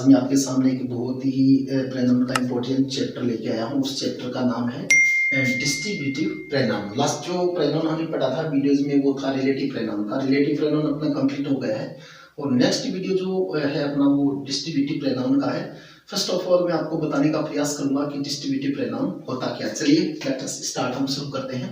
मैं आपके सामने एक बहुत ही प्रोनाउन का इम्पोर्टेंट चैप्टर लेके आया हूँ। उस चैप्टर का नाम है डिस्ट्रीब्यूटिव प्रोनाउन। लास्ट जो प्रोनाउन हमने पढ़ा था वीडियोज में वो था रिलेटिव प्रोनाउन का। रिलेटिव प्रोनाउन अपना कंप्लीट हो गया है और नेक्स्ट वीडियो जो है अपना वो डिस्ट्रीब्यूटिव प्रोनाउन का है। फर्स्ट ऑफ ऑल मैं आपको बताने का प्रयास करूंगा कि डिस्ट्रीब्यूटिव प्रोनाउन होता क्या। चलिए लेट अस स्टार्ट, हम शुरू करते हैं।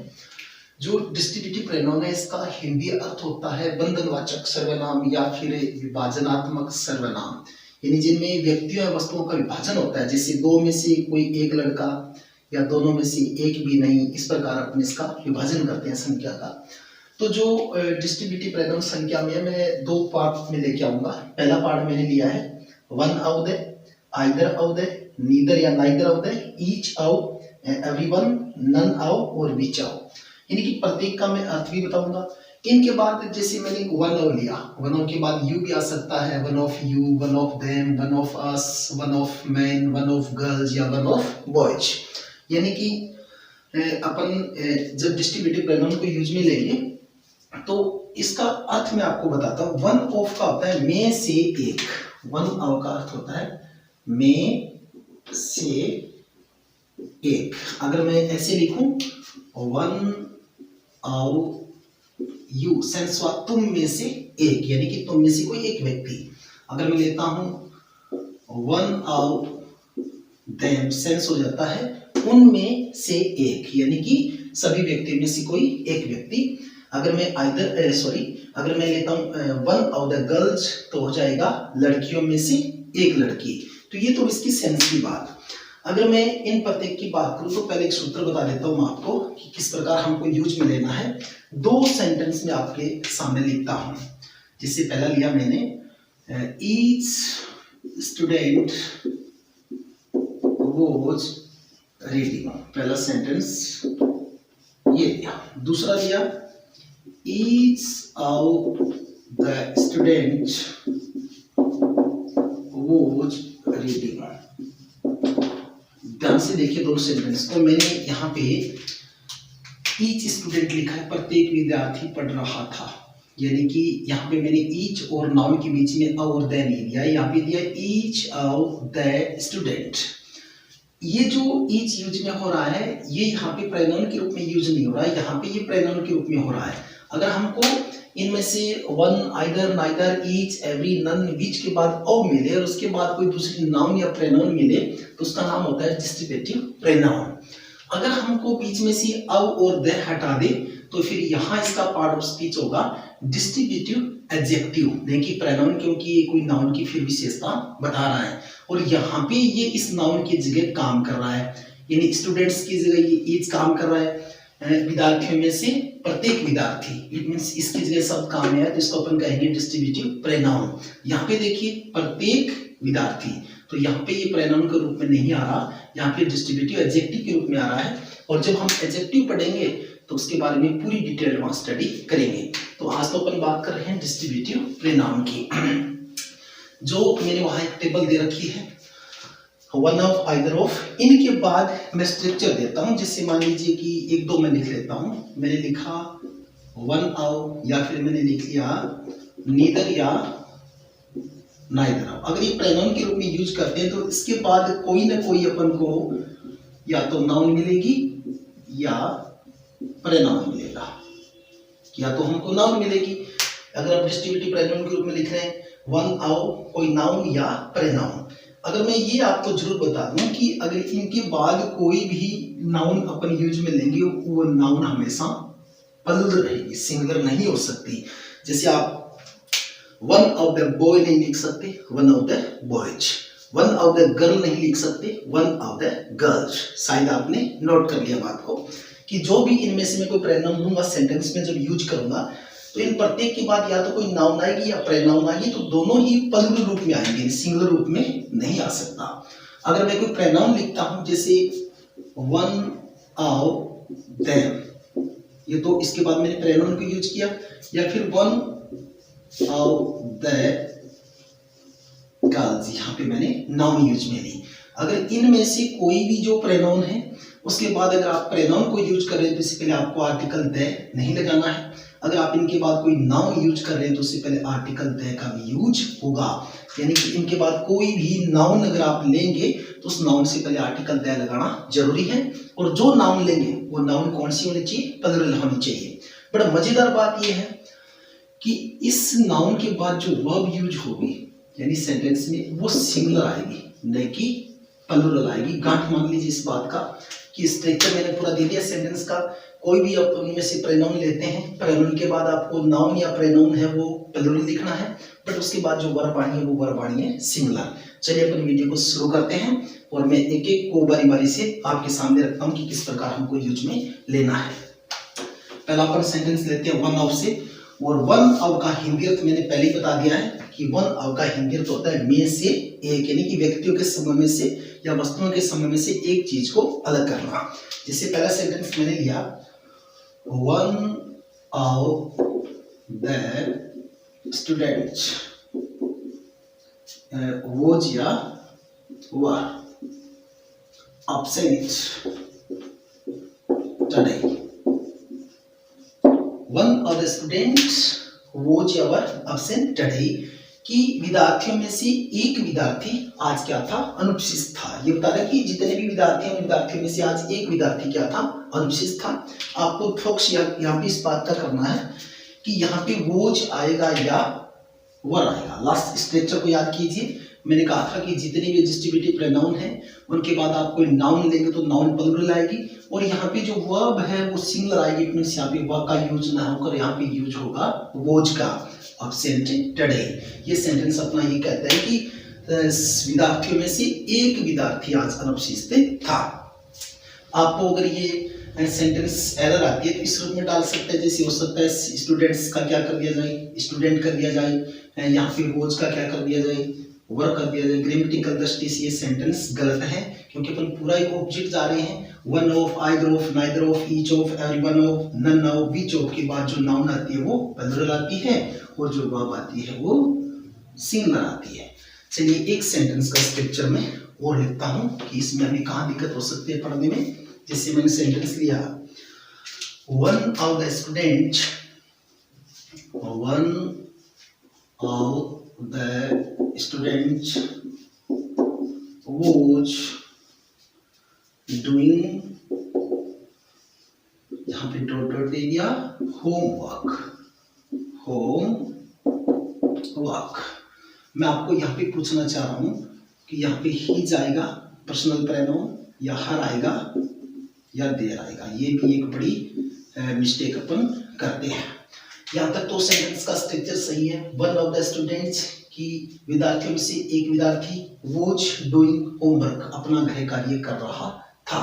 जो डिस्ट्रीब्यूटिव प्रोनाउन है इसका हिंदी अर्थ होता है बंधनवाचक सर्वनाम या फिर विभाजनात्मक सर्वनाम, यानी जिनमें व्यक्तियों या वस्तुओं का विभाजन होता है। जैसे दो में से कोई एक लड़का या दोनों में से एक भी नहीं, इस प्रकार अपने इसका विभाजन करते हैं संख्या का। तो जो डिस्ट्रीब्यूटिव प्रोनाउन संख्या में मैं दो पार्ट में लेके आऊंगा। पहला पार्ट मैंने लिया है one of the, either of the, neither या neither of the, each of, everyone, none of और विच ऑफ, यानी कि प्रत्येक का मैं अर्थ भी बताऊंगा। इनके बाद जैसे मैंने वन ऑफ लिया, वन ऑफ के बाद यू भी आ सकता है, one of you, one of them, one of us, one of man, one of girls या वन ऑफ बॉयज। यानी कि अपन जब डिस्ट्रीब्यूटिव प्रोनाउन को यूज में लेंगे तो इसका अर्थ मैं आपको बताता हूँ। वन ऑफ का होता है में से एक, वन ऑफ का अर्थ होता है में से एक। अगर मैं ऐसे लिखूं वन ऑफ यू, सेंस हुआ तुम में से एक, यानी कि तुम में से कोई एक व्यक्ति। अगर मैं लेता हूं वन ऑफ देम, सेंस हो जाता है उनमें से एक, यानी कि सभी व्यक्तियों में से कोई एक व्यक्ति। अगर मैं अगर मैं लेता हूं वन ऑफ द गर्ल्स तो हो जाएगा लड़कियों में से एक लड़की। तो ये तो इसकी सेंस की बात। अगर मैं इन प्रत्येक की बात करूं तो पहले एक सूत्र बता देता हूं आपको कि किस प्रकार हमको यूज में लेना है। दो सेंटेंस में आपके सामने लिखता हूं। जिससे पहला लिया मैंने ईच स्टूडेंट वॉज रीडिंग, पहला सेंटेंस ये लिया। दूसरा लिया each of the student was reading. ध्यान से देखिए दोनों सेंटेंस को। मैंने यहाँ पे ईच स्टूडेंट लिखा है, प्रत्येक विद्यार्थी पढ़ रहा था, यानी कि यहाँ पे मैंने ईच और नाउन के बीच में और द नहीं दिया, यहाँ पे दिया ईच ऑफ द स्टूडेंट। ये जो ईच यूज में हो रहा है ये यहाँ पे प्रोनाउन के रूप में यूज नहीं हो रहा है, यहाँ पे ये प्रोनाउन के रूप में हो रहा है। अगर हमको इनमें से one, either, neither, each, every, none, which के बाद औ मिले और उसके बाद कोई दूसरी नाउन या प्रोनाउन मिले तो उसका नाम होता है डिस्ट्रीब्यूटिव प्रोनाउन। अगर हमको बीच में से औ और द हटा दे तो फिर यहाँ इसका पार्ट ऑफ स्पीच होगा डिस्ट्रीब्यूटिव एडजेक्टिव, नहीं कि प्रोनाउन, क्योंकि ये कोई नाउन की फिर विशेषता बता रहा है और यहाँ पे ये इस नाउन की जगह काम कर रहा है, यानी स्टूडेंट्स की जगह ये ईच काम कर रहा है। विद्यार्थियों में से प्रत्येक विद्यार्थी, इट मींस इसकी जगह सब काम है, जिसको अपन कहेंगे डिस्ट्रीब्यूटिव प्रोनाउन। यहाँ पे देखिए प्रत्येक विद्यार्थी, तो यहाँ पे ये प्रोनाउन के रूप में नहीं आ रहा, यहाँ पे डिस्ट्रीब्यूटिव एडजेक्टिव के रूप में आ रहा है। और जब हम एडजेक्टिव पढ़ेंगे तो उसके बारे में पूरी डिटेल में स्टडी करेंगे। तो आज तो अपन बात कर रहे हैं डिस्ट्रीब्यूटिव प्रोनाउन की। जो मैंने वहां एक टेबल दे रखी है वन ऑफ, आइदर ऑफ, इनके बाद मैं स्ट्रक्चर देता हूं। जिससे मान लीजिए कि एक दो मैं लिख लेता हूं। मैंने लिखा वन ऑफ या फिर मैंने लिख लिया नीदर या नाइदर ऑफ। अगर ये प्रोनाउन के रूप में यूज करते हैं तो इसके बाद कोई ना कोई अपन को या तो नाउन मिलेगी या प्रोनाउन मिलेगा, या तो हमको नाउन मिलेगी। अगर आप डिस्ट्रीब्यूटिव प्रोनाउन के रूप में लिख रहे हैं वन ऑफ, कोई नाउन या प्रोनाउन। अगर मैं ये आपको जरूर बता दूं कि अगर इनके बाद कोई भी नाउन अपन यूज में लेंगे वो नाउन हमेशा प्लूरल रहेगी, सिंगुलर नहीं हो सकती। जैसे आप वन ऑफ द बॉय नहीं लिख सकते, one of the boys, one of the girl नहीं लिख सकते, वन ऑफ द गर्ल्स। शायद आपने नोट कर लिया बात को कि जो भी इनमें से मैं कोई प्रोनाउन दूंगा सेंटेंस में जब यूज करूंगा तो इन प्रत्येक के बाद या तो कोई नाउन आएगी या प्रोनाउन आएगी, तो दोनों ही प्लूरल रूप में आएंगे, सिंगुलर रूप में नहीं आ सकता। अगर मैं कोई प्रोनाउन लिखता हूं जैसे वन ऑफ देम, ये तो इसके बाद मैंने प्रोनाउन को यूज किया, या फिर वन ऑफ द गर्ल्स, यहाँ पे मैंने नाउन यूज में ली। अगर इनमें से कोई भी जो प्रोनाउन है उसके बाद अगर आप प्रोनाउन को यूज कर रहे हैं तो इससे पहले आपको आर्टिकल द नहीं लगाना है। अगर आप इनके बाद कोई नाउन यूज कर रहे हैं तो उससे पहले आर्टिकल द का भी यूज होगा। यानी कि इनके बाद कोई भी नाउन अगर आप लेंगे तो उस नाउन से पहले आर्टिकल द लगाना जरूरी है। और जो नाउन लेंगे वो नाउन कौन सी होनी चाहिए? प्लुरल होनी चाहिए। बड़ा मजेदार बात यह है कि इस नाउन के बाद जो वर्ब यूज होगी यानी सेंटेंस में वो सिंगुलर आएगी, न कि प्लुरल आएगी। गांठ मान लीजिए इस बात का कि स्ट्रक्चर मैंने पूरा दे दिया सेंटेंस का। कोई भी आप उनमें से प्रोनाउन लेते हैं, प्रोनाउन के बाद आपको नाउन या प्रोनाउन है वो प्लुरल लिखना है, बट उसके बाद जो वर्ब आनी है वो वर्ब आनी है सिंगुलर। चलिए अपन वीडियो को शुरू करते हैं और मैं एक एक को बारी बारी से आपके सामने रखता हूँ कि किस प्रकार हमको यूज में लेना है। पहला अपन सेंटेंस लेते हैं वन ऑफ से। और वन ऑफ का हिंदी अर्थ मैंने पहले ही बता दिया है कि वन ऑफ का हिंदी अर्थ होता है में से एक, यानी कि व्यक्तियों के समूह में से या वस्तुओं के समूह में से एक चीज को अलग करना। जैसे पहला सेंटेंस मैंने लिया one of the students was या were absent today. One of the students was या were absent today कि विद्यार्थियों में से एक विद्यार्थी आज क्या था? अनुपस्थित था। ये बता रहा है कि जितने भी विद्यार्थी हैं विद्यार्थियों में से आज एक विद्यार्थी क्या था? अनुपस्थित था। आपको फोकस यहाँ पे इस बात का करना है कि यहाँ पे वोज आएगा या वर आएगा। लास्ट स्ट्रक्चर को याद कीजिए। मैंने कहा था कि जितने भी एडजेक्टिव प्रोनाउन है उनके बाद आप कोई नाउन लेंगे तो नाउन प्लुरल आएगी और यहाँ पे जो वर्ब है वो सिंगुलर आएगी। मींस यहाँ पे वर्ब का यूज ना होकर यहाँ पे यूज होगा वोज का, अब्सेंट टुडे। ये सेंटेंस अपना ये कहता है कि विद्यार्थियों में से एक विद्यार्थी आज अनुपस्थित था। आपको अगर ये सेंटेंस एरर आती है तो इस रूप में डाल सकते हैं। जैसे हो सकता है स्टूडेंट्स का क्या कर दिया जाए? स्टूडेंट कर दिया जाए, यहाँ पे वोज का क्या कर दिया जाए? वर्क कर दिया जाए। ग्रामेटिकल दृष्टि से ये सेंटेंस गलत है क्योंकि अपन पूरा एक ऑब्जेक्ट जा रहे हैं। One of, either of, neither of, each of, everyone of, none of, which of के बाद जो नाउन आती है वो प्लुरल आती है और जो वर्ब आती है वो सिंगुलर आती है। चलिए एक सेंटेंस का स्ट्रक्चर में और लिखता हूँ कि इसमें हमें कहाँ दिक्कत हो सकती है पढ़ने में। जैसे मैंने सेंटेंस लिया one of the student, one of the student was doing, यहाँ पे डॉट डॉट दे दिया, होमवर्क। मैं आपको यहाँ पे पूछना चाह रहा हूँ कि यहाँ पे ही जाएगा पर्सनल प्रोनाउन या हर आएगा या देर आएगा। ये भी एक बड़ी मिस्टेक अपन करते हैं। यहाँ तक तो सेंटेंस का स्ट्रक्चर सही है। वन ऑफ द स्टूडेंट्स की विद्यार्थियों में से एक विद्यार्थी वॉज डूइंग होमवर्क, अपना गृह कार्य कर रहा था।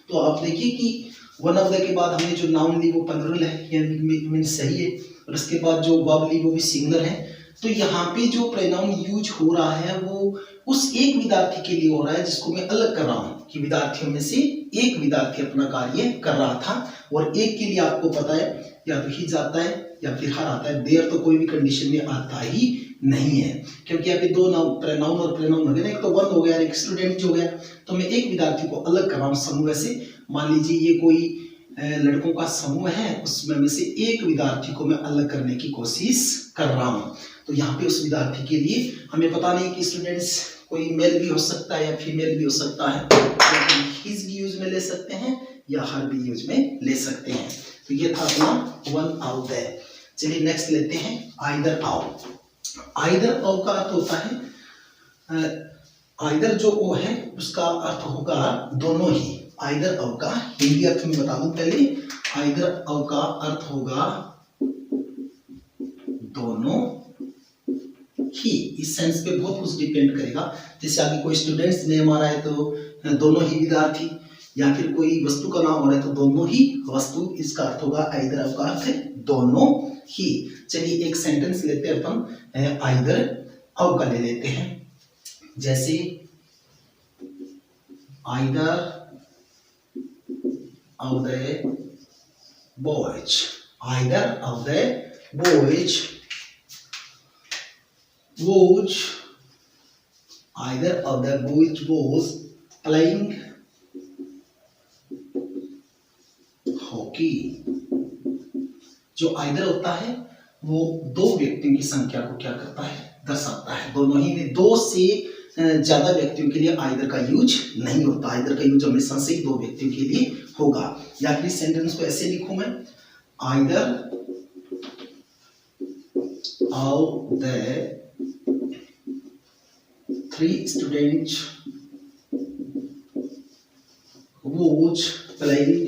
तो आप देखिए कि वन ऑफ द के बाद हमने जो नाउन ली वो प्लुरल है, यानी सही है, और उसके बाद जो वर्ब ली वो भी सिंगुलर है। तो यहाँ पे जो प्रोनाउन यूज हो रहा है वो उस एक विद्यार्थी के लिए हो रहा है जिसको मैं अलग कर रहा हूँ कि विद्यार्थियों में से एक विद्यार्थी अपना कार्य कर रहा था। और एक के लिए आपको पता है या तो ही जाता है या फिर हर आता है। देर तो कोई भी कंडीशन में आता ही नहीं है क्योंकि यहाँ पे दो प्रोनाउन और प्रोनाउन हो गए ना, एक तो वन हो गया, एक स्टूडेंट हो गया। तो मैं एक विद्यार्थी को अलग कर रहा हूँ समूह से। मान लीजिए ये कोई लड़कों का समूह है, उसमें में से एक विद्यार्थी को मैं अलग करने की कोशिश कर रहा हूँ। तो यहाँ पे उस विद्यार्थी के लिए हमें पता नहीं कि स्टूडेंट्स कोई मेल भी हो सकता है या फीमेल भी हो सकता है, तो हिज भी यूज में ले सकते हैं या हर भी यूज में ले सकते हैं। तो ये था अपना वन आउट है। चलिए नेक्स्ट लेते हैं आइदर आउट। आइदर आउट का अर्थ होता है आइदर जो ओ है उसका अर्थ होगा दोनों ही। आइदर आउट का हिंदी अर्थ में बता दूं पहले। आइदर आउट का अर्थ होगा दोनों ही। इस सेंस पे बहुत कुछ डिपेंड करेगा। जैसे आगे कोई स्टूडेंट्स नेम आ रहा है तो दोनों ही विद्यार्थी, या फिर कोई वस्तु का नाम हो रहा है तो दोनों ही वस्तु, इसका अर्थ होगा आइदर का अर्थ है दोनों ही। चलिए एक सेंटेंस लेते हैं अपन आइदर अब का ले लेते हैं। जैसे either of the boys, either of the boys was, either of the boys was playing hockey. जो आइदर होता है वो दो व्यक्तियों की संख्या को क्या करता है, दर्शाता है। दोनों ही में दो से ज्यादा व्यक्तियों के लिए आइदर का यूज नहीं होता। आइदर का यूज हमेशा से दो व्यक्तियों के लिए होगा। या फिर सेंटेंस को ऐसे लिखूं मैं, either of the 3 students was playing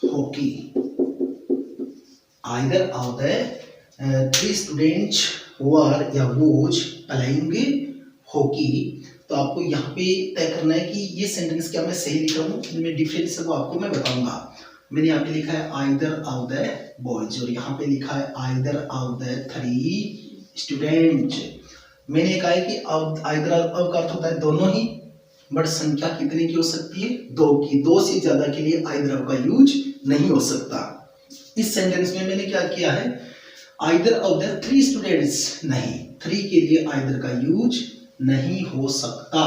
hockey. Either of the 3 students were या was playing hockey। तो आपको यहाँ पे तय करना है कि ये सेंटेंस क्या मैं सही लिख रहा हूँ, इनमें डिफरेंस है वो आपको मैं बताऊंगा। मैंने यहाँ पे लिखा है आइदर ऑफ द बॉयज और यहाँ पे लिखा है आइदर ऑफ द 3 स्टूडेंट्स। मैंने कहा है कि आइदर ऑफ का अर्थ होता है दोनों ही, बट संख्या कितने की हो सकती है, दो की। दो से ज्यादा के लिए आइदर ऑफ का यूज नहीं हो सकता। इस सेंटेंस में मैंने क्या किया है, आइदर ऑफ द 3 स्टूडेंट्स, नहीं, 3 के लिए आइदर का यूज नहीं हो सकता।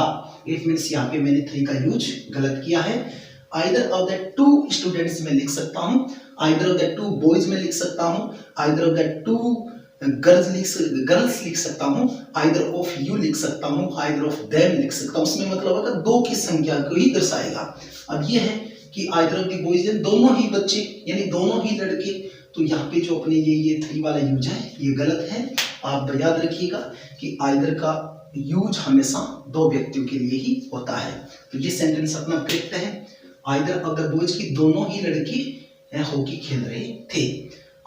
इट मींस यहाँ पे मैंने 3 का यूज गलत किया है। आइदर ऑफ द 2 स्टूडेंट्स में लिख सकता हूँ, आइदर ऑफ द 2 बॉयज में लिख सकता हूँ, आइदर ऑफ द 2 गर्ल्स लिख सकता हूँ, आइदर ऑफ यू लिख सकता हूँ, आइदर ऑफ देम लिख सकता हूँ। उसमें मतलब होगा दो की संख्या को ही दर्शाएगा। अब ये है कि आइदर ऑफ द बॉयज, दोनों ही बच्चे यानी दोनों ही लड़के। तो यहाँ पे जो अपने ये 3 वाला यूज है ये गलत है। आप याद रखिएगा कि आइदर का यूज हमेशा दो व्यक्तियों के लिए ही होता है। तो ये सेंटेंस अपना करेक्ट है। आइदर ऑफ द बॉयज की दोनों ही लड़के हॉकी खेल रहे थे।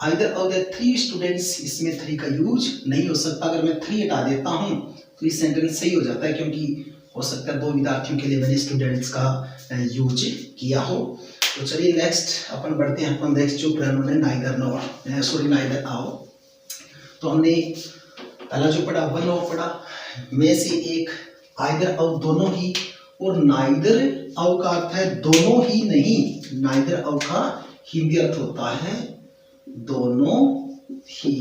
आइदर ऑफ द 3 स्टूडेंट्स, इसमें 3 का यूज नहीं हो सकता। अगर मैं 3 हटा देता हूं तो ये सेंटेंस सही हो जाता है, क्योंकि हो सकता है 2 विद्यार्थियों के लिए मैंने स्टूडेंट्स का यूज किया हो। तो चलिए नेक्स्ट अपन बढ़ते हैं। अपन नेक्स्ट जो प्रोनाउन है नाइदर नॉर, सॉरी नाइदर आओ। तो हमने पहला जो पढ़ा वन ऑफ पढ़ा, में से एक, आइदर ऑफ दोनों ही, और नाइदर ऑफ का अर्थ है दोनों ही नहीं। नाइदर ऑफ का हिंदी अर्थ होता है दोनों ही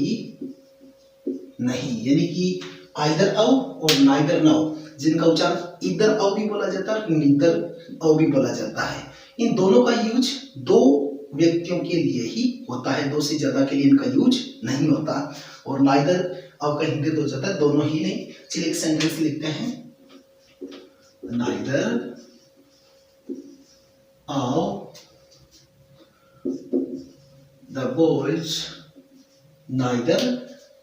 नहीं, यानी कि आइदर ऑफ और नाइदर नाउ, जिनका उच्चारण इधर ऑफ भी बोला जाता है और नीदर ऑफ भी बोला जाता है। इन दोनों का यूज दो व्यक्तियों के लिए ही होता है, दो से ज्यादा के लिए इनका यूज नहीं होता। और नाइदर ऑफ का हिंदी तो हो जाता है दोनों ही नहीं। चलिए एक सेंटेंस लिखते हैं, neither of the boys, neither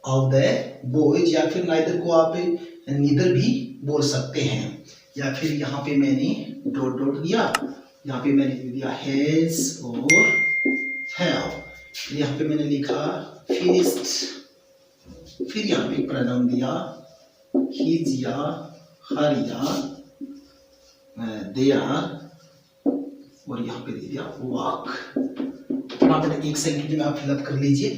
of the boys, या फिर neither को आप neither भी बोल सकते हैं। या फिर यहाँ पे मैंने डॉट डॉट दिया, यहाँ पे मैंने दिया has और have, यहाँ पे मैंने लिखा finished, फिर यहाँ पे प्रोनाउन दिया his या her या their, और यहाँ पे दे दिया walk। फटाफट एक सेकंड में आप फिलअप कर लीजिए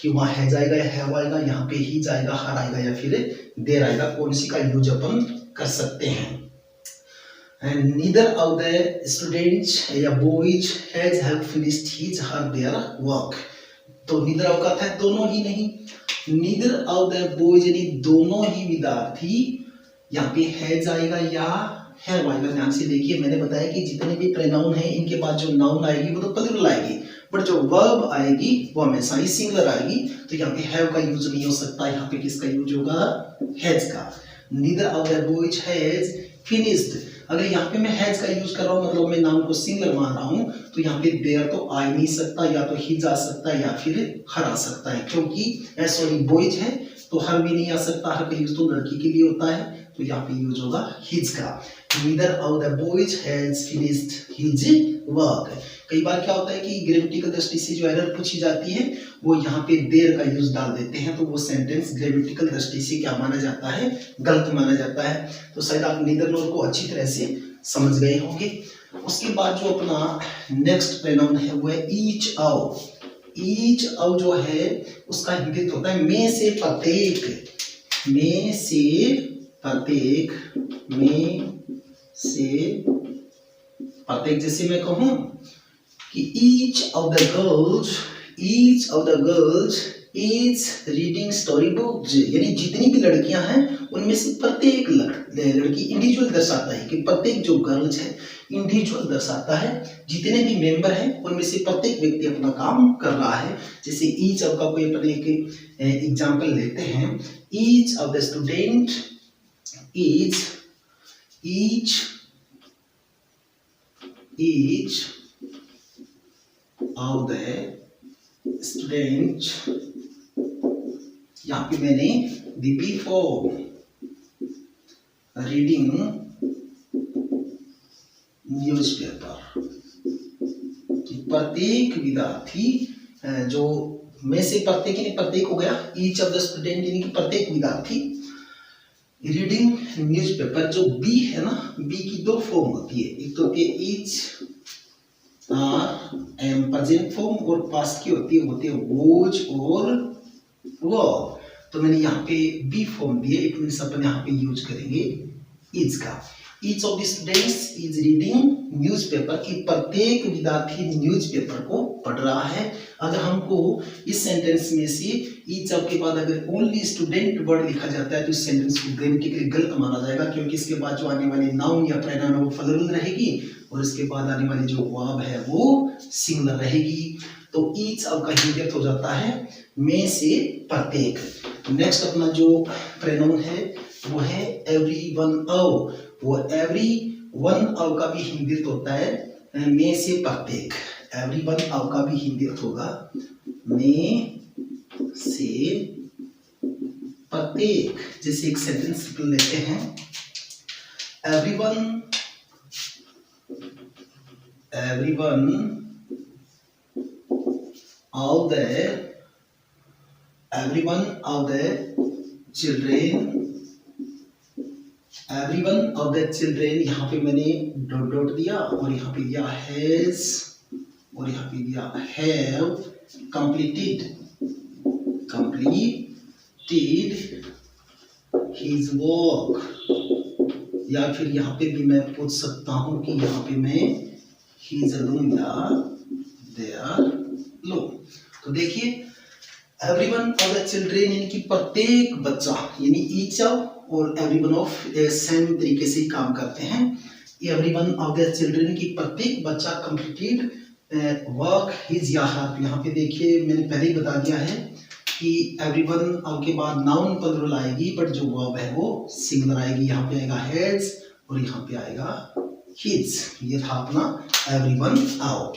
कि वहां है जाएगा या हैव आएगा, यहाँ पे ही जाएगा, हर आएगा या फिर देर आएगा, कौन सी का यूज अपन कर सकते हैं। And neither of the students या boys has have finished his her their work. तो नीदर ऑफ का था दोनों ही नहीं, नीदर ऑफ द बॉयज यानी दोनों ही विद्यार्थी, यहाँ पे हैज आएगा या हैव आएगा। ध्यान से देखिए, मैंने बताया कि जितने भी प्रोनाउन है इनके बाद जो नाउन आएगी वो तो प्लूरल आएगी, बट जो वर्ब आएगी वो हमेशा ही सिंगुलर आएगी। तो यहाँ पे हैव का यूज नहीं हो सकता, यहाँ पे किसका यूज होगा, हैज का। Neither of the boys has finished, अगर यहाँ पे मैं हैज का यूज कर रहा हूँ मतलब मैं नाउन को सिंगुलर मान रहा हूँ, तो यहाँ पे देयर तो आ ही नहीं सकता, या तो हिज आ सकता है या फिर हर आ सकता है, क्योंकि सॉरी बॉयज है तो हर भी नहीं आ सकता, हर का यूज तो लड़की के लिए होता है, तो यहाँ पे यूज होगा हिज का। Neither of the boys has finished his work. कई बार क्या होता है कि ग्रामेटिकल दृष्टि से जो एरर पूछी जाती है वो यहाँ पे देर का यूज डाल देते हैं, तो वो सेंटेंस ग्रामेटिकल दृष्टि से क्या माना जाता है, गलत माना जाता है। तो शायद आप नीदर नॉर को अच्छी तरह से समझ गए होंगे। उसके बाद जो अपना नेक्स्ट प्रोनाउन है वो है ईच ऑफ। ईच ऑफ जो है उसका हिंदी होता है में से प्रत्येक, में से प्रत्येक, में से प्रत्येक। जैसे मैं कहूं कि each of the girls, each of the girls is reading story book, यानी जितनी भी लड़कियां हैं उनमें से प्रत्येक लड़की इंडिविजुअल दर्शाता है कि प्रत्येक जो गर्ल्स है इंडिविजुअल दर्शाता है, जितने भी मेंबर हैं उनमें से प्रत्येक व्यक्ति अपना काम कर रहा है। जैसे ईच ऑफ का कोई अपने एक एग्जांपल लेते हैं, each of the student each of the student, यहाँ पे मैंने द बिफोर रीडिंग न्यूज़पेपर, प्रत्येक विद्यार्थी जो में से प्रत्येक यानी प्रत्येक हो गया, ईच ऑफ द स्टूडेंट यानी कि प्रत्येक विद्यार्थी रीडिंग न्यूज़पेपर, जो बी है ना, बी की दो फॉर्म होती है, एक तो होती है ईच एम प्रेजेंट फॉर्म और पास्ट की होती है वोज और वो। तो मैंने यहाँ पे बी फॉर्म दिया, इट मींस अपन यहाँ पे यूज करेंगे इज का। Each of the students is reading newspaper, कि प्रत्येक विद्यार्थी न्यूज़पेपर को पढ़ रहा है। अगर हमको इस सेंटेंस में से ईच ऑफ के बाद अगर ओनली स्टूडेंट वर्ड लिखा जाता है तो इस सेंटेंस को ग्रामेटिकली गलत माना जाएगा, क्योंकि इसके बाद जो आने वाली नाउन या प्रोनाउन है वो प्लूरल रहेगी और इसके बाद आने वाली जो वर्ब है वो सिंगुलर रहेगी। तो ईच ऑफ का हिंदी अर्थ हो जाता है में से प्रत्येक। नेक्स्ट अपना जो प्रोनाउन है वो है एवरीवन ऑफ, वो एवरी वन ऑफ का भी हिंदी अर्थ होता है में से प्रत्येक। एवरीवन ऑफ का भी हिंदी अर्थ होगा में से प्रत्येक। जैसे एक सेंटेंस लेते हैं, एवरीवन of the children, यहाँ पे मैंने डॉट डॉट दिया और यहाँ पे दिया हैज और यहाँ पे दिया हैव completed his work, या फिर यहाँ पे भी मैं पूछ सकता हूँ कि यहाँ पे मैं his alone या their alone। तो देखिए एवरीवन ऑफ द चिल्ड्रेन यानी कि प्रत्येक बच्चा, यानी ईच ऑफ और एवरीवन ऑफ सेम तरीके से ही काम करते हैं। एवरीवन ऑफ द चिल्ड्रेन की प्रत्येक बच्चा कंप्लीटेड वर्क हिज या हर। यहाँ पे देखिए मैंने पहले ही बता दिया है कि एवरीवन ऑफ के बाद नाउन प्लूरल आएगी, बट जो वर्ब है वो सिंगुलर आएगी। यहाँ पे आएगा हैज और यहाँ पे आएगा हिज। ये था अपना एवरीवन ऑफ।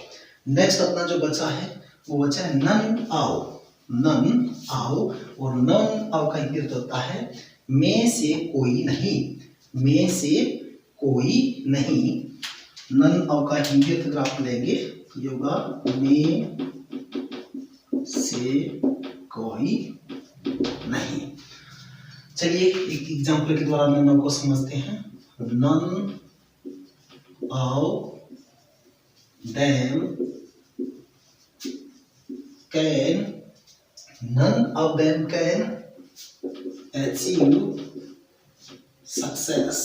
नेक्स्ट अपना जो बच्चा है वो बच्चा है नन ऑफ। नन ऑफ और नन ऑफ का अर्थ होता है में से कोई नहीं, में से कोई नहीं। नन ऑफ का हिंदी अर्थ अगर आप लेंगे ये होगा में से कोई नहीं। चलिए एक एग्जांपल के द्वारा नन को समझते हैं। None of them can, none of them can achieve success।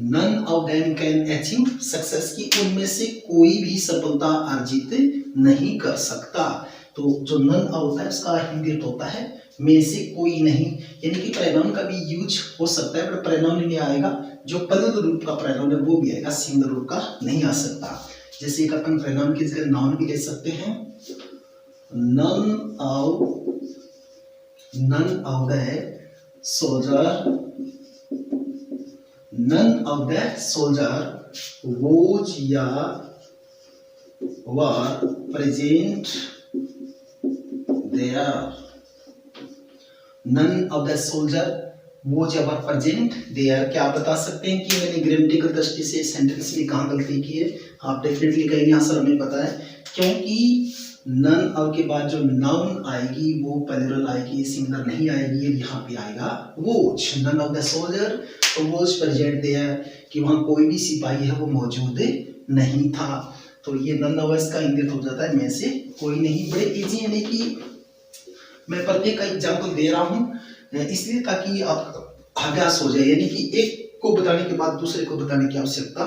none of them can achieve success की उनमें से कोई भी सफलता अर्जित नहीं कर सकता। तो जो none of होता है उसका हिंदी अर्थ होता है में से कोई नहीं, यानी कि प्रोनाउन का भी यूज हो सकता है, बट प्रोनाउन नहीं आएगा। जो प्लूरल रूप का प्रोनाउन है वो भी आएगा, सिंगुलर रूप का नहीं आ सकता। जैसे एक अपन प्रोनाउन की जगह नाउन भी ले सकते हैं। none of the soldier was या were present there। none of the soldier was या were present there। क्या आप बता सकते हैं कि मैंने ग्रामेटिकल दृष्टि से सेंटेंस में कहाँ गलती की है? आप डेफिनेटली कहेंगे हाँ सर हमें पता है, क्योंकि नन ऑफ के बाद जो नाउन आएगी वो प्लूरल आएगी, सिंगुलर नहीं आएगी। यहाँ पे आएगा was. None of the soldier, तो वोज प्रेजेंट देयर कि वहाँ कोई भी सिपाही है वो मौजूद नहीं था। तो ये नन ऑफ का इंगित हो जाता है में से कोई नहीं। बड़े इजी, यानी कि मैं प्रत्येक का एग्जाम्पल दे रहा हूँ इसलिए ताकि आप अभ्यास हो जाए, यानी कि एक को बताने के बाद दूसरे को बताने की आवश्यकता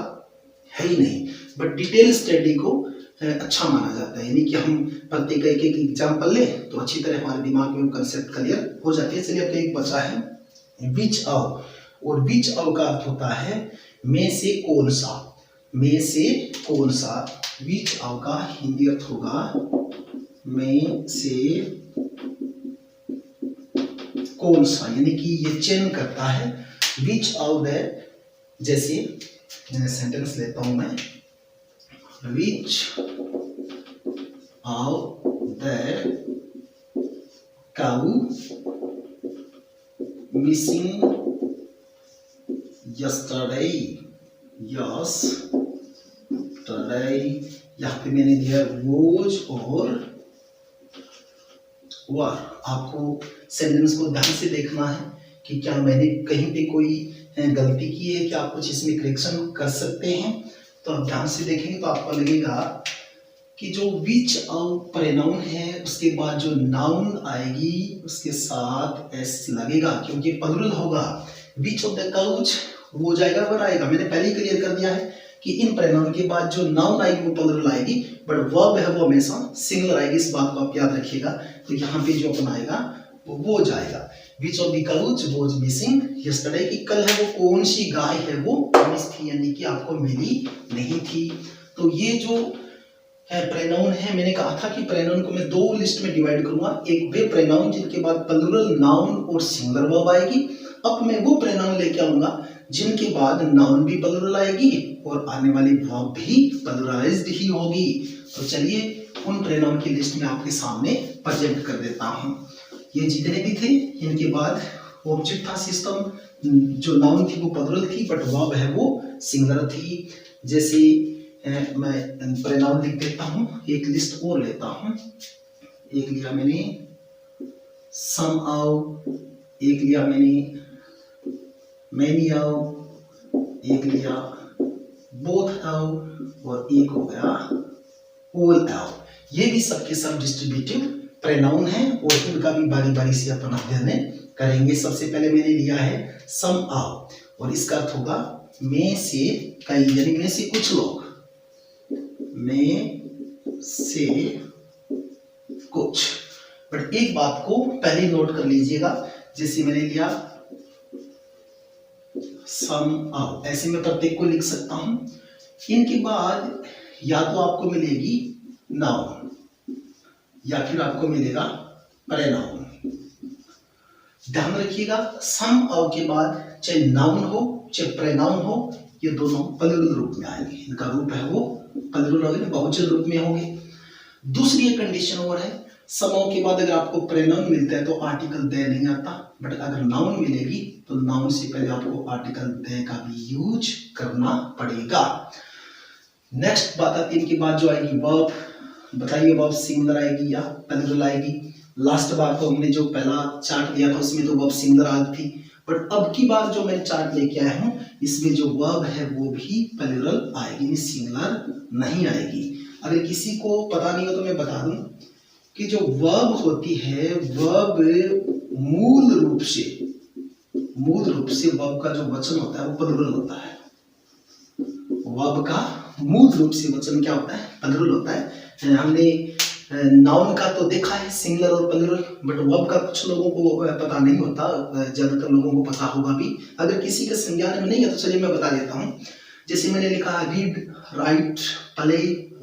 है ही नहीं। बट डिटेल स्टडी को अच्छा माना जाता है, यानी कि हम प्रत्येक एक एक एग्जाम्पल लें तो अच्छी तरह हमारे दिमाग में कंसेप्ट क्लियर हो जाती है। चलिए अपने एक बचा है विच ऑफ, और विच ऑफ का अर्थ होता है में से कौन सा, में से कौन सा। विच ऑफ का हिंदी अर्थ होगा में से कौन सा, यानी कि ये चयन करता है विच ऑफ द, जैसे सेंटेंस लेता हूं मैं, which of the cow missing yesterday, यहाँ पे मैंने दिया वोज और वर। आपको सेंटेंस को ध्यान से देखना है कि क्या मैंने कहीं पे कोई गलती की है, क्या आप कुछ इसमें करेक्शन कर सकते हैं। तो आप ध्यान से देखेंगे तो आपको लगेगा कि जो विच ऑफ प्रोनाउन है उसके बाद जो नाउन आएगी उसके साथ एस लगेगा, क्योंकि प्लुरल होगा। विच ऑफ द काउच वो हो जाएगा वर आएगा। मैंने पहले ही क्लियर कर दिया है कि इन प्रोनाउन के बाद जो नाउन आएगी वो प्लुरल आएगी, बट वर्ब है वो हमेशा सिंगुलर आएगी। इस बात को आप याद रखिएगा। तो यहाँ पे जो अपन आएगा वो जाएगा which of the couch was missing yesterday, कि कल है वो कौन सी गाय है वो मिस थी, यानी कि आपको मिली नहीं थी। तो ये जो प्रोनाउन है, मैंने कहा था कि प्रोनाउन को मैं दो लिस्ट में डिवाइड करूंगा। एक वे प्रोनाउन जिनके बाद प्लुरल नाउन और सिंगुलर वर्ब आएगी। अब मैं वो प्रोनाउन लेके आऊंगा जिनके बाद नाउन भी प्लुरल आएगी और आने वाली वर्ब भी प्लुरलाइज्ड ही होगी। तो चलिए उन प्रोनाउन की लिस्ट में आपके सामने प्रेजेंट कर देता हूं। ये जितने भी थे इनके बाद ऑब्जेक्ट था सिस्टम, जो नाउन थी वो प्लुरल थी बट वर्ब है वो सिंगुलर थी। जैसे मैं प्रोनाउन लिख देता हूं, एक लिस्ट और लेता हूं। एक लिया मैंने सम आउ, एक लिया मैंने मैनी आउ, एक लिया बोथ आउ और एक हो गया ऑल आउ। ये भी सबके सब डिस्ट्रीब्यूटिव प्रोनाउन है और इनका भी बारी बारी से अपन अध्ययन करेंगे। सबसे पहले मैंने लिया है सम आउ और इसका अर्थ होगा में से कई, यानी में से कुछ लोग, में से कुछ। बट एक बात को पहले नोट कर लीजिएगा, जैसे मैंने लिया सम आउ, ऐसे मैं प्रत्येक को लिख सकता हूं। इनके बाद या तो आपको मिलेगी नाउन या फिर आपको मिलेगा प्रोनाउन। ध्यान रखिएगा सम आउ के बाद चाहे नाउन हो चाहे प्रोनाउन हो, ये दोनों प्लुरल रूप में आएंगे। इनका रूप है वो प्लुरल होंगे, बहुवचन रूप में होंगे। दूसरी एक कंडीशन और है, सम आउ के बाद अगर आपको प्रोनाउन मिलता है तो आर्टिकल दे नहीं आता, बट अगर नाउन मिलेगी तो नाउन से पहले आपको आर्टिकल दे का भी यूज करना पड़ेगा। नेक्स्ट बात आती है इनके बाद जो आएगी वर्ब। बताइए वर्ब सिंगुलर आएगी या प्लुरल आएगी। लास्ट बार तो हमने जो पहला चार्ट लिया था उसमें तो वर्ब सिंगुलर आई थी, बट अब की बार जो मैं चार्ट लेके आया हूं इसमें जो वर्ब है वो भी प्लुरल आएगी, सिंगुलर नहीं आएगी। अगर किसी को पता नहीं हो तो मैं बता दूं कि जो वर्ब होती है, वर्ब मूल रूप से वर्ब का जो वचन होता है वो प्लुरल होता है। वर्ब का मूल रूप से वचन क्या होता है? प्लुरल होता है। हमने नाउन का तो देखा है सिंगुलर और प्लुरल, बट वर्ब का कुछ लोगों को पता नहीं होता, ज्यादातर लोगों को पता होगा भी। अगर किसी के संज्ञान में नहीं है तो चलिए मैं बता देता हूँ। जैसे मैंने लिखा read, right, play,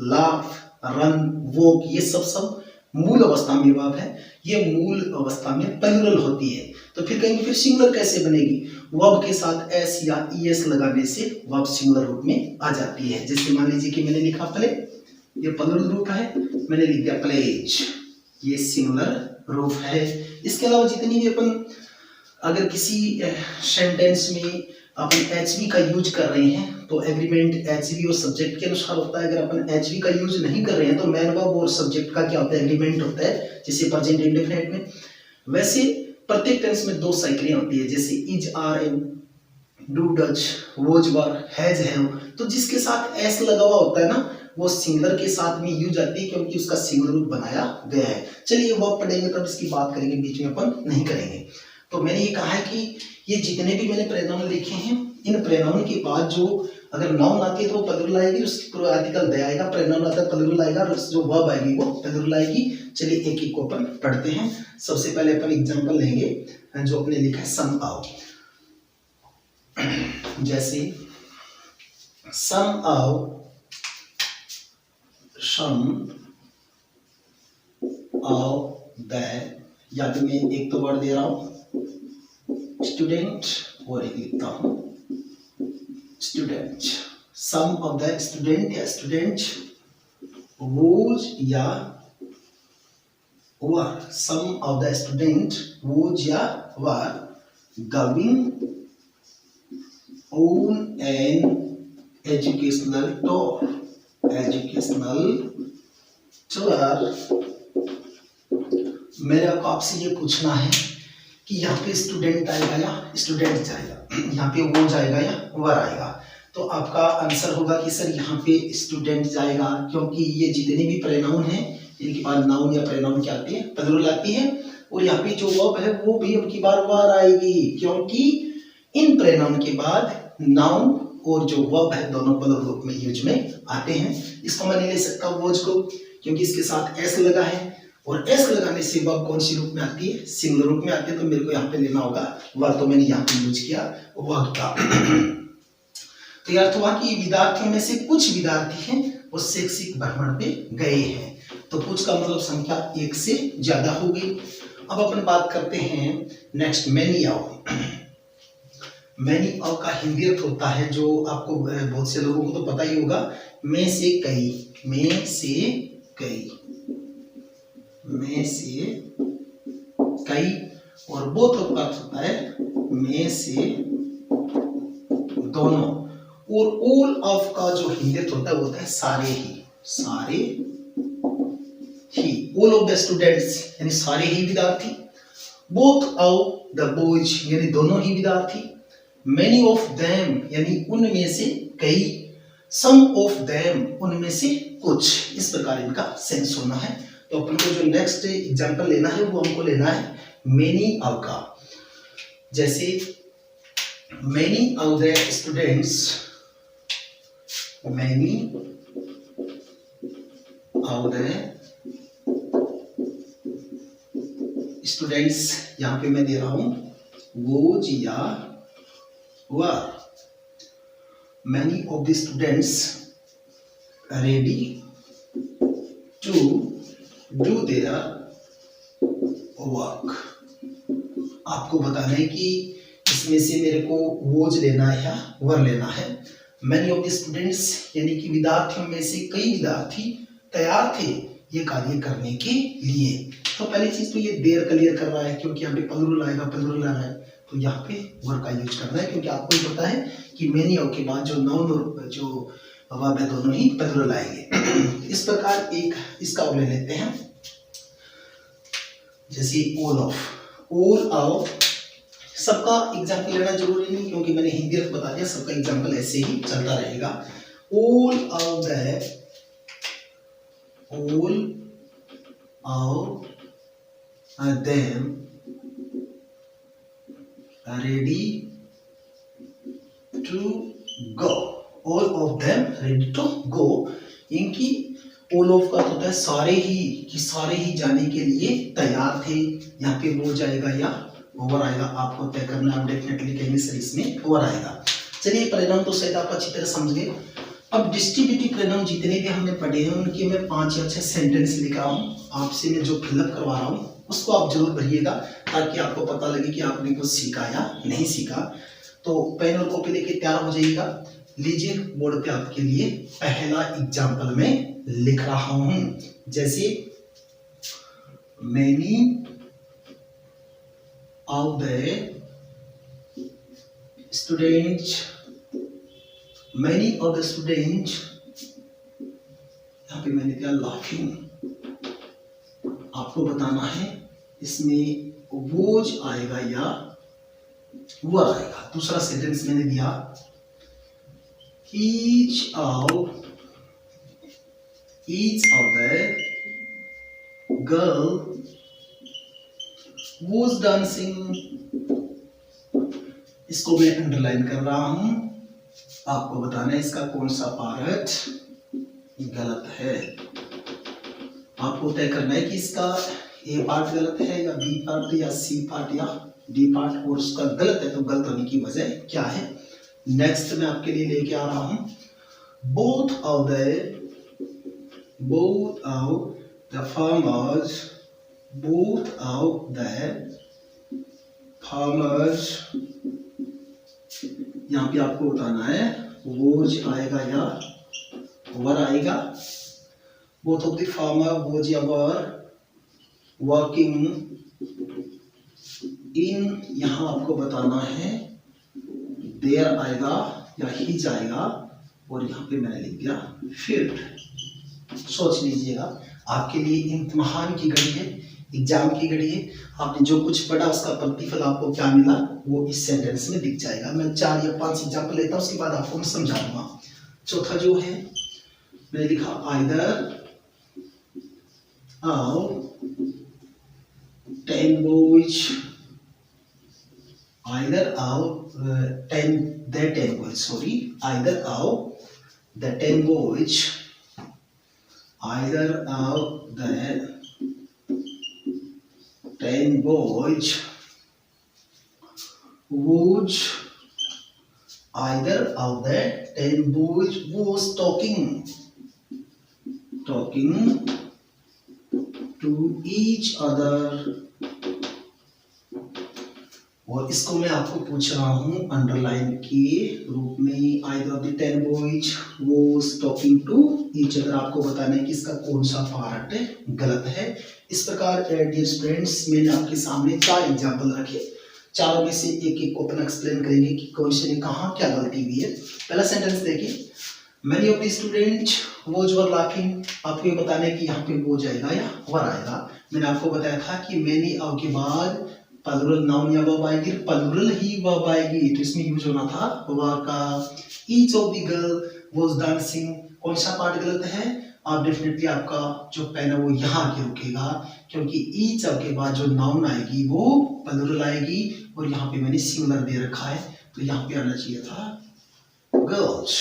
laugh, run, walk, ये सब मूल अवस्था में वर्ब है। ये मूल अवस्था में प्लुरल होती है। तो फिर कहेंगे फिर सिंगुलर कैसे बनेगी? वर्ब के साथ एस या ईएस लगाने से वर्ब सिंगुलर रूप में आ जाती है। जैसे मान लीजिए कि मैंने लिखा प्ले, ये प्लुरल रूप है, मैंने लिख दिया प्लेज, ये सिंगुलर रूप है। इसके अलावा जितनी भी अपन अगर किसी सेंटेंस में अपन एचवी का यूज कर रहे हैं तो एग्रीमेंट एचवी और सब्जेक्ट के अनुसार होता है। अगर अपन एचवी का यूज नहीं कर रहे हैं तो मैन वर्ब और सब्जेक्ट का क्या होता है? एग्रीमेंट होता है, जैसे प्रेजेंट इंडेफिनिट में। वैसे प्रत्येक टेंस में दो साइकिलें होती है, जैसे is, are, am, do, does, was, were, has, have. तो जिसके साथ एस लगा हुआ होता है ना, वो सिंगुलर के साथ में यूज आती है क्योंकि उसका सिंगुलर रूप बनाया गया है। चलिए वर्ब पढ़ेंगे तब इसकी बात करेंगे, बीच में अपन नहीं करेंगे। तो मैंने ये कहा है कि ये जितने भी मैंने प्रोनाउन लिखे हैं, इन प्रोनाउन के बाद जो अगर नाउन आती है तो वो प्लूरल आएगी, उसकी पूरा आर्टिकल दे आएगा, प्रोनाउन आता है प्लूरल आएगा, और जो वर्ब आएगी वो प्लूरल आएगी। चलिए एक एक को अपन पढ़ते हैं। सबसे पहले अपन एग्जांपल लेंगे जो अपने लिखा है सम आउ। जैसे सम आउ, सम आउ दैट, या तो मैं एक तो वर्ड दे रहा हूं स्टूडेंट और एक लिखता हूं student. Some of the student या स्टूडेंट वोज या were, some of the student was या were going on an educational tour, educational tour. मेरे को आपसे ये पूछना है कि यहाँ पे स्टूडेंट आएगा या स्टूडेंट जाएगा, यहाँ पे वो जाएगा या वर आएगा। तो आपका आंसर होगा कि सर यहाँ पे स्टूडेंट जाएगा, क्योंकि ये जितने भी प्रोनाउन हैं इनके बाद नाउन या प्रोनाउन क्या आती है, प्लूरल आती है। और यहाँ पे जो वर्ब है वो भी अब की बार वर आएगी, क्योंकि इन प्रोनाउन के बाद नाउन और जो वर्ब है दोनों प्लूरल रूप में यूज में आते हैं। इसको मैं नहीं ले सकता वोज को, क्योंकि इसके साथ एस लगा है, और एस लगाने से वर्ब कौन सी रूप में आती है, सिंगुलर रूप में आती है। तो मेरे को यहाँ पे लेना होगा वर्ब, तो मैंने यहाँ पे यूज किया वर्ब का। तो यार हुआ कि विद्यार्थियों में से कुछ विद्यार्थी हैं वो शैक्षिक भ्रमण पे गए हैं, तो कुछ का मतलब संख्या एक से ज्यादा हो गई। अब अपन बात करते हैं नेक्स्ट मैनी आओ। मैनी आओ का हिंदी अर्थ होता है, जो आपको बहुत से लोगों को तो पता ही होगा, में से कई, में से कई, में से कई। और बोथ का अर्थ होता है में से दोनों। और ऑल ऑफ का जो हिंदी अर्थ होता है वो होता है सारे ही, सारे ही। ऑल ऑफ द स्टूडेंट्स यानी सारे ही विद्यार्थी, बोथ ऑफ द बॉयज यानी दोनों ही विद्यार्थी, मेनी ऑफ देम यानी उनमें से कई, सम ऑफ देम उनमें से कुछ। इस प्रकार इनका सेंस होना है। तो अपन को जो नेक्स्ट एग्जांपल लेना है वो हमको लेना है मेनी ऑफ का। जैसे many of the students, many of the students, यहां पे मैं दे रहा हूं वोज या were. Many of the students ready to do their work. आपको बताना है कि इसमें से मेरे को वोज लेना है या वर लेना है। मैनी ऑफ द स्टूडेंट्स यानी कि विद्यार्थियों में से कई विद्यार्थी तैयार थे ये कार्य करने के लिए। तो पहली चीज तो ये देर क्लियर कर रहा है, क्योंकि यहाँ पे प्लूरल आएगा, प्लूरल आ रहा है, तो यहाँ पे वर का यूज करना है, क्योंकि आपको ही पता है कि मैनी ऑफ के बाद जो नाउन और जो वर्ब है दोनों ही प्लूरल आएंगे। इस प्रकार एक इसका ले लेते हैं, जैसे ऑल ऑफ। ऑल ऑफ सबका एग्जाम्पल लेना जरूरी नहीं, क्योंकि मैंने हिंदी अर्थ बता दिया, सबका एग्जाम्पल ऐसे ही चलता रहेगा। All of the, all of them ready to go, all of them ready to go. इनकी ऑल ऑफ का होता है सारे ही, कि सारे ही जाने के लिए तैयार थे। यहाँ पे वो जाएगा या ओवर आएगा, आपको तय करना है। डेफिनेटली कहेंगे सर इसमें ओवर आएगा। चलिए प्रोनाउन तो शायद आप अच्छी तरह समझ गए। अब डिस्ट्रीब्यूटिव प्रोनाउन जितने भी हमने पढ़े हैं उनके मैं 5 या 6 सेंटेंस लिखा हूँ, आपसे मैं जो फिलअप करवा रहा हूँ उसको आप जरूर भरिएगा, ताकि आपको पता लगे कि आपने कुछ सीखा या नहीं सीखा। तो पेन और कॉपी लेके तैयार हो जाइएगा। लीजिए बोर्ड पे आपके लिए पहला एग्जाम्पल में लिख रहा हूं। जैसे many of the students, many of the students, यहाँ पे मैंने दिया लाफिंग। आपको बताना है इसमें वोज आएगा या वर आएगा। दूसरा सेंटेंस मैंने दिया each of the girl was dancing इसको मैं अंडरलाइन कर रहा हूं, आपको बताना है इसका कौन सा पार्ट गलत है। आपको तय करना है कि इसका ए पार्ट गलत है या बी पार्ट या सी पार्ट या डी पार्ट, और उसका गलत है तो गलत होने की वजह क्या है। नेक्स्ट मैं आपके लिए लेके आ रहा हूं, बोथ ऑफ द फार्मर्स यहाँ पे आपको बताना है वोज आएगा या वर आएगा। Both of the farmer was या वर वर्किंग इन, यहां आपको बताना है देयर आएगा या ही जाएगा, और यहाँ पे मैंने लिख दिया फील्ड। सोच लीजिएगा, आपके लिए इम्तिहान की घड़ी है, एग्जाम की घड़ी है, आपने जो कुछ पढ़ा उसका प्रतिफल आपको क्या मिला वो इस सेंटेंस में दिख जाएगा। मैं 4 या 5 एग्जाम्पल लेता हूँ, उसके बाद आपको मैं समझा दूंगा। चौथा जो है मैंने लिखा either of 10 boys, either of 10 the 10 boys, sorry, either of the 10 boys, either of the 10 boys was, either of the 10 boys was talking to each other, और इसको मैं आपको पूछ रहा हूं अंडरलाइन के रूप में। Either of the 10 boys was talking to each other, आपको बताना है कि इसका कौन सा पार्ट गलत है। इस प्रकार डियर स्टूडेंट्स मैंने आपके सामने 4 एग्जांपल रखे, चारों में से एक एक को अपन एक्सप्लेन करेंगे कि कौन से ने कहा क्या गलती हुई है। पहला सेंटेंस देखिए, many of the student was were laughing, आपको ये बताना है कि यहाँ पे वो जाएगा या वर आएगा। मैंने आपको बताया था कि मैनी ऑफ के बाद प्लूरल नाउन या वर्ब आएगी, प्लूरल ही वर्ब आएगी, तो इसमें यूज होना था वर का। Each of the girl was dancing, कौन सा पार्ट गलत है। आप डेफिनेटली आपका जो पेन है वो यहाँ आके रुकेगा, क्योंकि ईच ऑफ के बाद जो नाउन आएगी वो प्लूरल आएगी, और यहाँ पे मैंने सिंगुलर दे रखा है, तो यहाँ पे आना चाहिए था girls.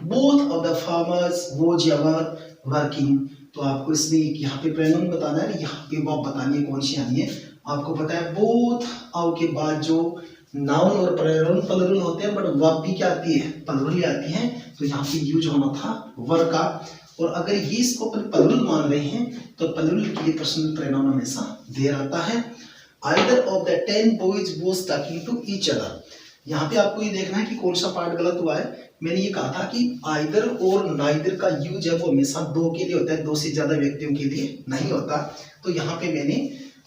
Both of the farmers was या वर वर्किंग, तो आपको इसमें यहाँ पे प्रोनाउन बताना है, यहाँ पे वर्ब बतानी है कौन सी आनी है। आपको पता है बोथ ऑफ के बाद जो नाउन और प्रोनाउन प्लूरल होते हैं, बट वर्ब भी क्या आती है, प्लूरल ही आती है, तो यहाँ पे यूज होना था वर का। और अगर ये इसको अपन प्लूरल मान रहे हैं तो प्लूरल के लिए पर्सनल प्रोनाउन हमेशा देर आता है। Either of the 10 boys was talking to each other, यहाँ पे आपको ये देखना है कि कौन सा पार्ट गलत हुआ है। मैंने ये कहा था कि आइदर और नाइदर का यूज है वो हमेशा 2 के लिए होता है, 2 से ज्यादा व्यक्तियों के लिए नहीं होता। तो यहाँ पे मैंने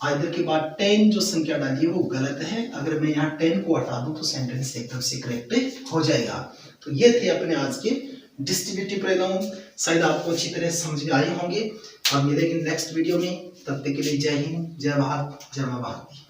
आइदर के बाद 10 जो संख्या डाली है वो गलत है। अगर मैं यहाँ 10 को हटा दूं तो सेंटेंस एकदम से करेक्ट हो जाएगा। तो ये थे अपने आज के डिस्ट्रीब्यूटिव प्रोनाउन, शायद आपको अच्छी तरह समझ में आए होंगे। और मिलेंगे नेक्स्ट वीडियो में, तब तक के लिए जय हिंद, जय भारत, जय मां भारती।